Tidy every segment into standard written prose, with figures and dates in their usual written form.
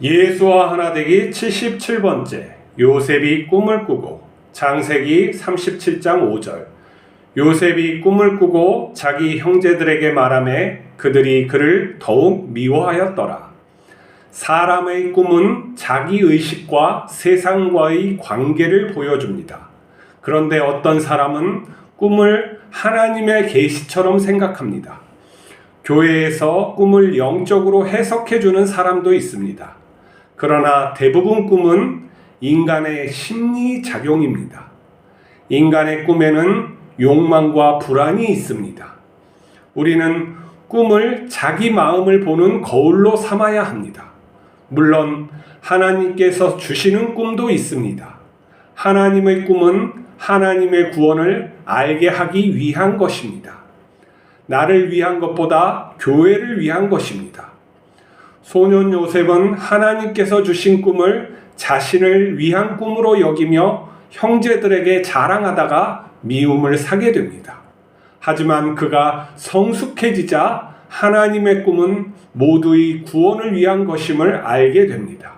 예수와 하나 되기 77번째 요셉이 꿈을 꾸고. 창세기 37장 5절. 요셉이 꿈을 꾸고 자기 형제들에게 말하매 그들이 그를 더욱 미워하였더라. 사람의 꿈은 자기 의식과 세상과의 관계를 보여줍니다. 그런데 어떤 사람은 꿈을 하나님의 계시처럼 생각합니다. 교회에서 꿈을 영적으로 해석해주는 사람도 있습니다. 그러나 대부분 꿈은 인간의 심리작용입니다. 인간의 꿈에는 욕망과 불안이 있습니다. 우리는 꿈을 자기 마음을 보는 거울로 삼아야 합니다. 물론 하나님께서 주시는 꿈도 있습니다. 하나님의 꿈은 하나님의 구원을 알게 하기 위한 것입니다. 나를 위한 것보다 교회를 위한 것입니다. 소년 요셉은 하나님께서 주신 꿈을 자신을 위한 꿈으로 여기며 형제들에게 자랑하다가 미움을 사게 됩니다. 하지만 그가 성숙해지자 하나님의 꿈은 모두의 구원을 위한 것임을 알게 됩니다.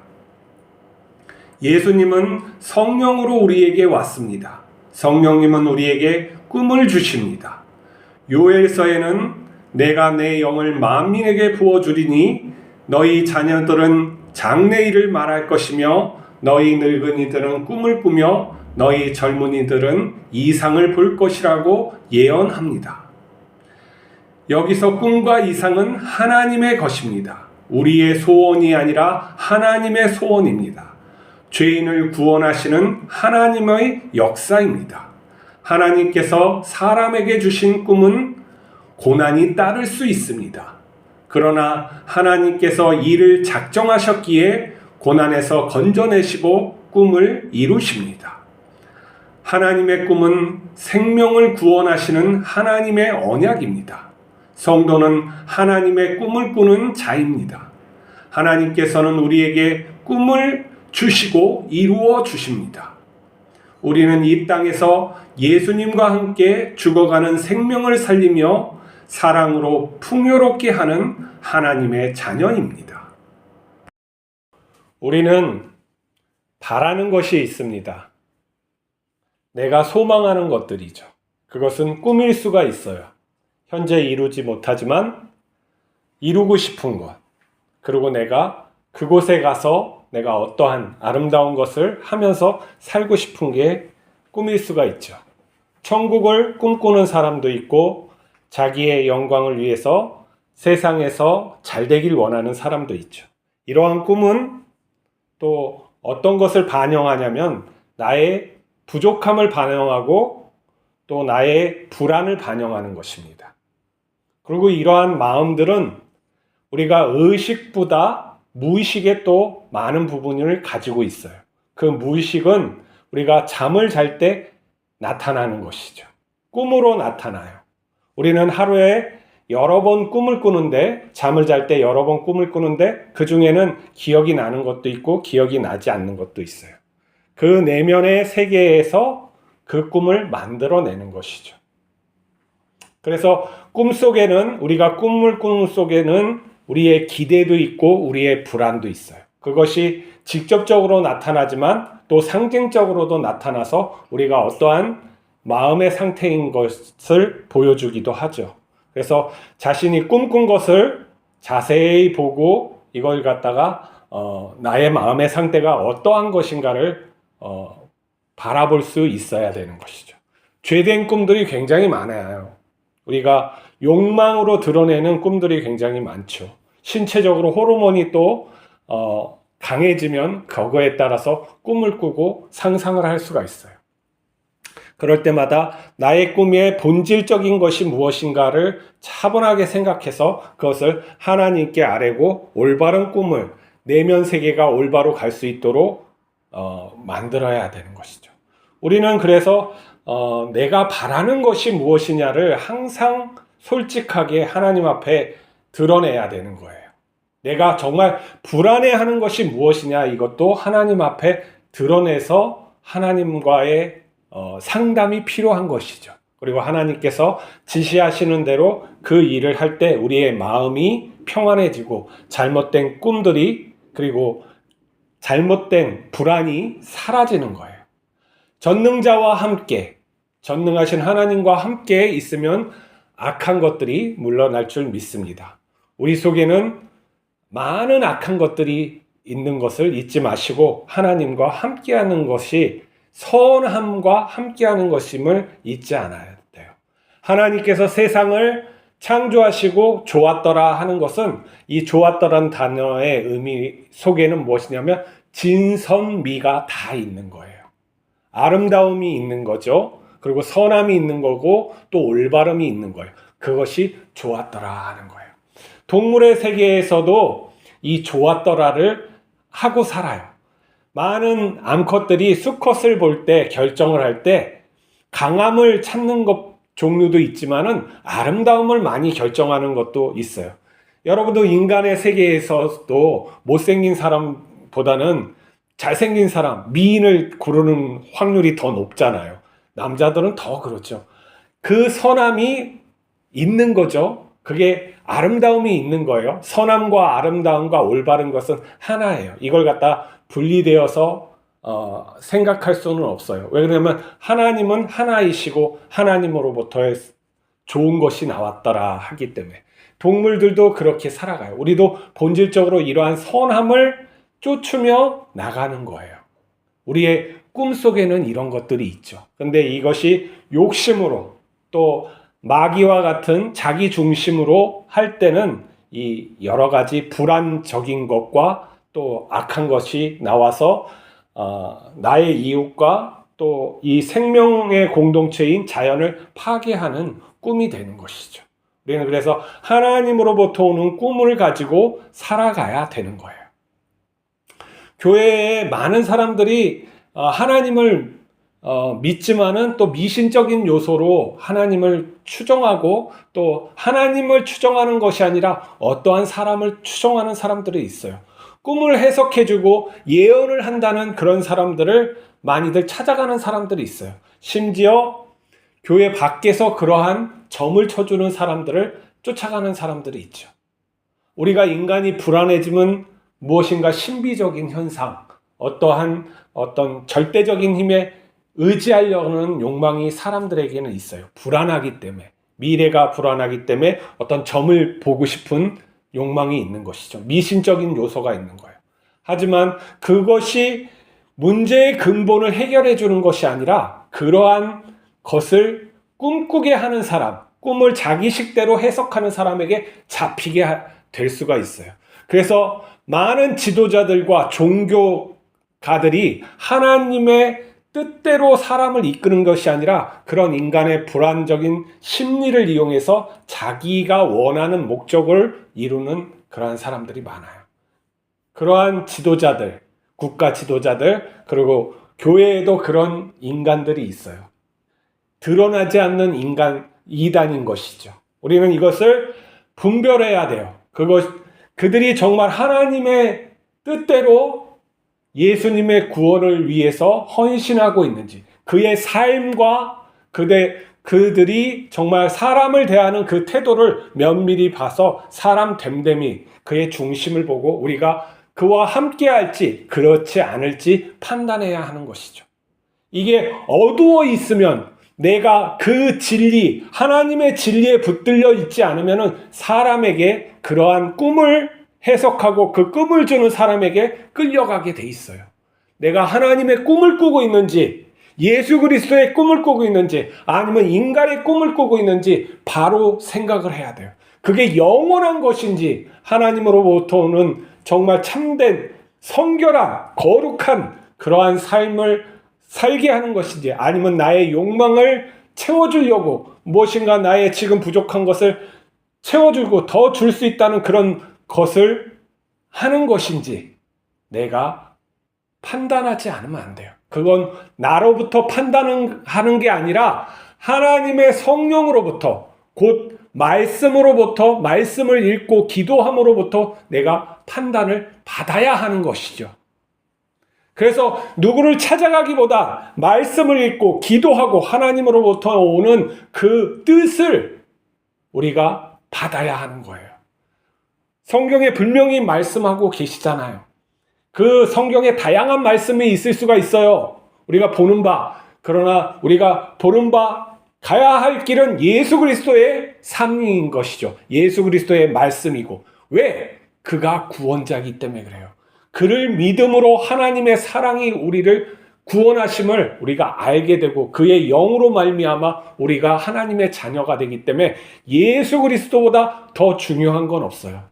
예수님은 성령으로 우리에게 왔습니다. 성령님은 우리에게 꿈을 주십니다. 요엘서에는 내가 내 영을 만민에게 부어주리니 너희 자녀들은 장래일을 말할 것이며 너희 늙은이들은 꿈을 꾸며 너희 젊은이들은 이상을 볼 것이라고 예언합니다. 여기서 꿈과 이상은 하나님의 것입니다. 우리의 소원이 아니라 하나님의 소원입니다. 죄인을 구원하시는 하나님의 역사입니다. 하나님께서 사람에게 주신 꿈은 고난이 따를 수 있습니다. 그러나 하나님께서 이를 작정하셨기에 고난에서 건져내시고 꿈을 이루십니다. 하나님의 꿈은 생명을 구원하시는 하나님의 언약입니다. 성도는 하나님의 꿈을 꾸는 자입니다. 하나님께서는 우리에게 꿈을 주시고 이루어 주십니다. 우리는 이 땅에서 예수님과 함께 죽어가는 생명을 살리며 사랑으로 풍요롭게 하는 하나님의 자녀입니다. 우리는 바라는 것이 있습니다. 내가 소망하는 것들이죠. 그것은 꿈일 수가 있어요. 현재 이루지 못하지만 이루고 싶은 것. 그리고 내가 그곳에 가서 내가 어떠한 아름다운 것을 하면서 살고 싶은 게 꿈일 수가 있죠. 천국을 꿈꾸는 사람도 있고 자기의 영광을 위해서 세상에서 잘 되길 원하는 사람도 있죠. 이러한 꿈은 또 어떤 것을 반영하냐면 나의 부족함을 반영하고 또 나의 불안을 반영하는 것입니다. 그리고 이러한 마음들은 우리가 의식보다 무의식에 또 많은 부분을 가지고 있어요. 그 무의식은 우리가 잠을 잘 때 나타나는 것이죠. 꿈으로 나타나요. 우리는 하루에 여러 번 꿈을 꾸는데, 잠을 잘 때 여러 번 꿈을 꾸는데 그 중에는 기억이 나는 것도 있고 기억이 나지 않는 것도 있어요. 그 내면의 세계에서 그 꿈을 만들어내는 것이죠. 그래서 꿈속에는, 우리가 꿈을 꾸는 속에는 우리의 기대도 있고 우리의 불안도 있어요. 그것이 직접적으로 나타나지만 또 상징적으로도 나타나서 우리가 어떠한 마음의 상태인 것을 보여주기도 하죠. 그래서 자신이 꿈꾼 것을 자세히 보고 이걸 갖다가 나의 마음의 상태가 어떠한 것인가를 바라볼 수 있어야 되는 것이죠. 죄된 꿈들이 굉장히 많아요. 우리가 욕망으로 드러내는 꿈들이 굉장히 많죠. 신체적으로 호르몬이 또 강해지면 그거에 따라서 꿈을 꾸고 상상을 할 수가 있어요. 그럴 때마다 나의 꿈의 본질적인 것이 무엇인가를 차분하게 생각해서 그것을 하나님께 아뢰고 올바른 꿈을, 내면 세계가 올바로 갈 수 있도록 만들어야 되는 것이죠. 우리는 그래서 내가 바라는 것이 무엇이냐를 항상 솔직하게 하나님 앞에 드러내야 되는 거예요. 내가 정말 불안해하는 것이 무엇이냐, 이것도 하나님 앞에 드러내서 하나님과의 상담이 필요한 것이죠. 그리고 하나님께서 지시하시는 대로 그 일을 할 때 우리의 마음이 평안해지고 잘못된 꿈들이, 그리고 잘못된 불안이 사라지는 거예요. 전능자와 함께, 전능하신 하나님과 함께 있으면 악한 것들이 물러날 줄 믿습니다. 우리 속에는 많은 악한 것들이 있는 것을 잊지 마시고 하나님과 함께하는 것이 선함과 함께하는 것임을 잊지 않아야 돼요. 하나님께서 세상을 창조하시고 좋았더라 하는 것은 이 좋았더라는 단어의 의미 속에는 무엇이냐면 진선미가 다 있는 거예요. 아름다움이 있는 거죠. 그리고 선함이 있는 거고 또 올바름이 있는 거예요. 그것이 좋았더라 하는 거예요. 동물의 세계에서도 이 좋았더라를 하고 살아요. 많은 암컷들이 수컷을 볼 때 결정을 할 때 강함을 찾는 것 종류도 있지만은 아름다움을 많이 결정하는 것도 있어요. 여러분도 인간의 세계에서도 못생긴 사람보다는 잘생긴 사람, 미인을 고르는 확률이 더 높잖아요. 남자들은 더 그렇죠. 그 선함이 있는 거죠. 그게 아름다움이 있는 거예요. 선함과 아름다움과 올바른 것은 하나예요. 이걸 갖다 분리되어서 생각할 수는 없어요. 왜 그러냐면 하나님은 하나이시고 하나님으로부터의 좋은 것이 나왔더라 하기 때문에 동물들도 그렇게 살아가요. 우리도 본질적으로 이러한 선함을 쫓으며 나가는 거예요. 우리의 꿈속에는 이런 것들이 있죠. 근데 이것이 욕심으로 또 마귀와 같은 자기 중심으로 할 때는 이 여러 가지 불안적인 것과 또 악한 것이 나와서 나의 이웃과 또 이 생명의 공동체인 자연을 파괴하는 꿈이 되는 것이죠. 우리는 그래서 하나님으로부터 오는 꿈을 가지고 살아가야 되는 거예요. 교회에 많은 사람들이 하나님을 믿지만은 또 미신적인 요소로 하나님을 추정하고 또 하나님을 추정하는 것이 아니라 어떠한 사람을 추정하는 사람들이 있어요. 꿈을 해석해주고 예언을 한다는 그런 사람들을 많이들 찾아가는 사람들이 있어요. 심지어 교회 밖에서 그러한 점을 쳐주는 사람들을 쫓아가는 사람들이 있죠. 우리가 인간이 불안해지면 무엇인가 신비적인 현상, 어떤 절대적인 힘에 의지하려는 욕망이 사람들에게는 있어요. 불안하기 때문에, 미래가 불안하기 때문에 어떤 점을 보고 싶은 욕망이 있는 것이죠. 미신적인 요소가 있는 거예요. 하지만 그것이 문제의 근본을 해결해 주는 것이 아니라 그러한 것을 꿈꾸게 하는 사람, 꿈을 자기식대로 해석하는 사람에게 잡히게 될 수가 있어요. 그래서 많은 지도자들과 종교가들이 하나님의 뜻대로 사람을 이끄는 것이 아니라 그런 인간의 불안적인 심리를 이용해서 자기가 원하는 목적을 이루는 그러한 사람들이 많아요. 그러한 지도자들, 국가 지도자들, 그리고 교회에도 그런 인간들이 있어요. 드러나지 않는 이단인 것이죠. 우리는 이것을 분별해야 돼요. 그들이 정말 하나님의 뜻대로 예수님의 구원을 위해서 헌신하고 있는지, 그의 삶과 그들이 정말 사람을 대하는 그 태도를 면밀히 봐서 사람 됨됨이 그의 중심을 보고 우리가 그와 함께 할지 그렇지 않을지 판단해야 하는 것이죠. 이게 어두워 있으면 내가 그 진리, 하나님의 진리에 붙들려 있지 않으면 사람에게 그러한 꿈을 해석하고 그 꿈을 주는 사람에게 끌려가게 돼 있어요. 내가 하나님의 꿈을 꾸고 있는지, 예수 그리스도의 꿈을 꾸고 있는지, 아니면 인간의 꿈을 꾸고 있는지 바로 생각을 해야 돼요. 그게 영원한 것인지, 하나님으로부터 오는 정말 참된 성결한 거룩한 그러한 삶을 살게 하는 것인지, 아니면 나의 욕망을 채워주려고 무엇인가 나의 지금 부족한 것을 채워주고 더 줄 수 있다는 그런 것을 하는 것인지 내가 판단하지 않으면 안 돼요. 그건 나로부터 판단하는 게 아니라 하나님의 성령으로부터, 곧 말씀으로부터, 말씀을 읽고 기도함으로부터 내가 판단을 받아야 하는 것이죠. 그래서 누구를 찾아가기보다 말씀을 읽고 기도하고 하나님으로부터 오는 그 뜻을 우리가 받아야 하는 거예요. 성경에 분명히 말씀하고 계시잖아요. 그 성경에 다양한 말씀이 있을 수가 있어요. 우리가 보는 바, 그러나 우리가 보는 바 가야 할 길은 예수 그리스도의 삶인 것이죠. 예수 그리스도의 말씀이고. 왜? 그가 구원자이기 때문에 그래요. 그를 믿음으로 하나님의 사랑이 우리를 구원하심을 우리가 알게 되고 그의 영으로 말미암아 우리가 하나님의 자녀가 되기 때문에 예수 그리스도보다 더 중요한 건 없어요.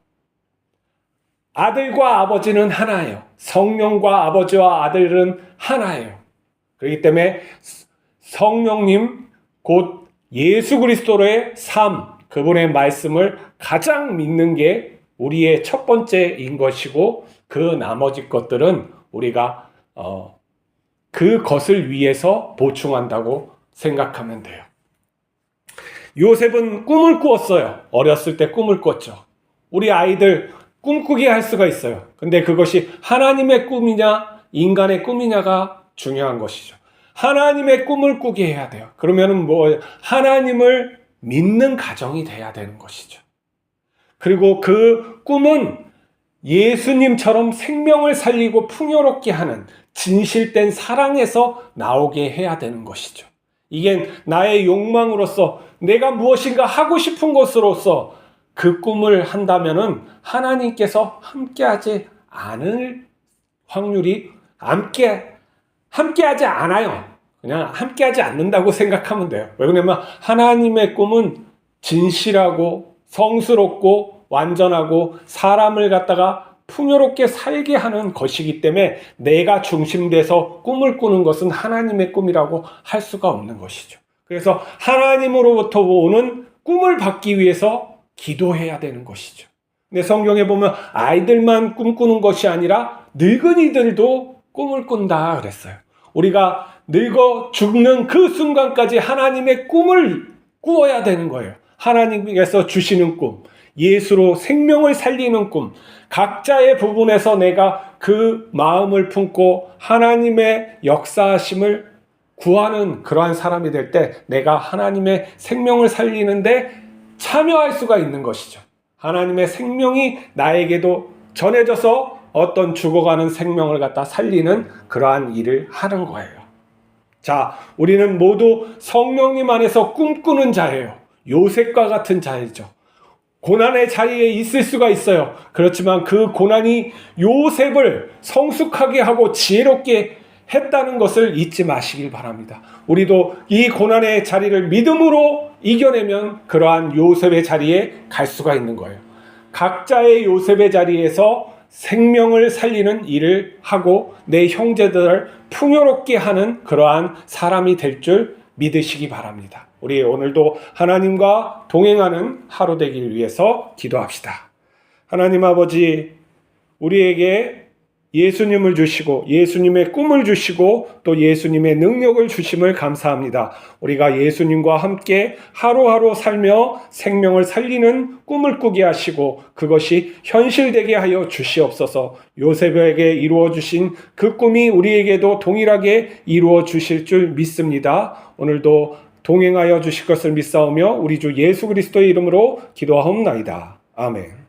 아들과 아버지는 하나예요. 성령과 아버지와 아들은 하나예요. 그렇기 때문에 성령님 곧 예수 그리스도의 삶, 그분의 말씀을 가장 믿는 게 우리의 첫 번째인 것이고 그 나머지 것들은 우리가 그것을 위해서 보충한다고 생각하면 돼요. 요셉은 꿈을 꾸었어요. 어렸을 때 꿈을 꿨죠. 우리 아이들 꿈꾸게 할 수가 있어요. 근데 그것이 하나님의 꿈이냐 인간의 꿈이냐가 중요한 것이죠. 하나님의 꿈을 꾸게 해야 돼요. 그러면은 하나님을 믿는 가정이 돼야 되는 것이죠. 그리고 그 꿈은 예수님처럼 생명을 살리고 풍요롭게 하는 진실된 사랑에서 나오게 해야 되는 것이죠. 이게 나의 욕망으로서 내가 무엇인가 하고 싶은 것으로서 그 꿈을 한다면은 하나님께서 함께하지 않을 확률이 함께하지 않아요. 그냥 함께하지 않는다고 생각하면 돼요. 왜 그러냐면 하나님의 꿈은 진실하고 성스럽고 완전하고 사람을 갖다가 풍요롭게 살게 하는 것이기 때문에 내가 중심돼서 꿈을 꾸는 것은 하나님의 꿈이라고 할 수가 없는 것이죠. 그래서 하나님으로부터 오는 꿈을 받기 위해서 기도해야 되는 것이죠. 근데 성경에 보면 아이들만 꿈꾸는 것이 아니라 늙은이들도 꿈을 꾼다 그랬어요. 우리가 늙어 죽는 그 순간까지 하나님의 꿈을 꾸어야 되는 거예요. 하나님께서 주시는 꿈, 예수로 생명을 살리는 꿈, 각자의 부분에서 내가 그 마음을 품고 하나님의 역사하심을 구하는 그러한 사람이 될 때 내가 하나님의 생명을 살리는데 참여할 수가 있는 것이죠. 하나님의 생명이 나에게도 전해져서 어떤 죽어가는 생명을 갖다 살리는 그러한 일을 하는 거예요. 자, 우리는 모두 성령님 안에서 꿈꾸는 자예요. 요셉과 같은 자이죠. 고난의 자리에 있을 수가 있어요. 그렇지만 그 고난이 요셉을 성숙하게 하고 지혜롭게 했다는 것을 잊지 마시길 바랍니다. 우리도 이 고난의 자리를 믿음으로 이겨내면 그러한 요셉의 자리에 갈 수가 있는 거예요. 각자의 요셉의 자리에서 생명을 살리는 일을 하고 내 형제들을 풍요롭게 하는 그러한 사람이 될 줄 믿으시기 바랍니다. 우리 오늘도 하나님과 동행하는 하루 되길 위해서 기도합시다. 하나님 아버지, 우리에게 예수님을 주시고 예수님의 꿈을 주시고 또 예수님의 능력을 주심을 감사합니다. 우리가 예수님과 함께 하루하루 살며 생명을 살리는 꿈을 꾸게 하시고 그것이 현실되게 하여 주시옵소서. 요셉에게 이루어 주신 그 꿈이 우리에게도 동일하게 이루어 주실 줄 믿습니다. 오늘도 동행하여 주실 것을 믿사오며 우리 주 예수 그리스도의 이름으로 기도하옵나이다. 아멘.